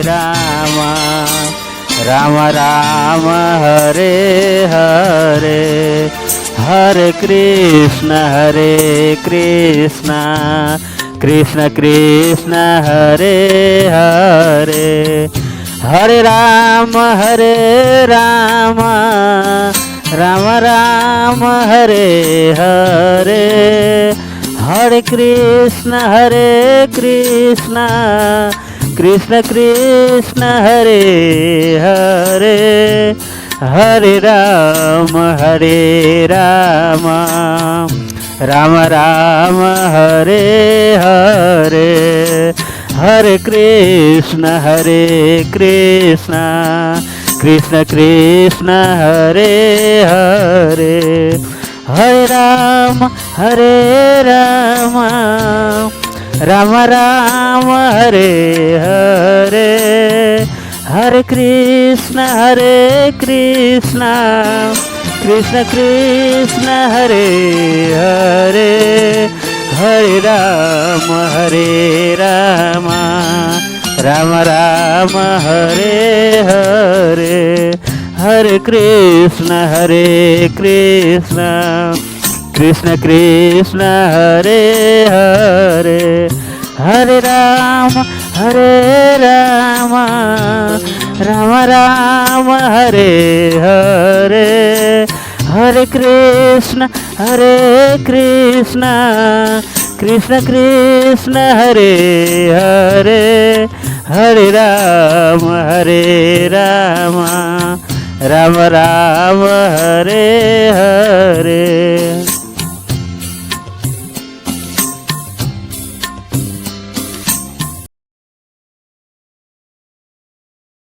Ram Ram Ram Hare Hare Hare Krishna Krishna Krishna Hare Hare Hare Ram Ram Ram Hare Hare Hare Krishna Krishna Krishna Hare Hare Hare Ram Ram Ram Hare Hare Hare Krishna Krishna Krishna Hare Hare Hare Ram Ram Hare Hare Hare Krishna Krishna Krishna Hare Hare Hare Ram Ram Hare Hare Hare Krishna Krishna Krishna Hare Hare Hare Ram Ram Hare Hare Hare Krishna Krishna Krishna Hare Hare Hare Ram Ram Ram Hare Hare.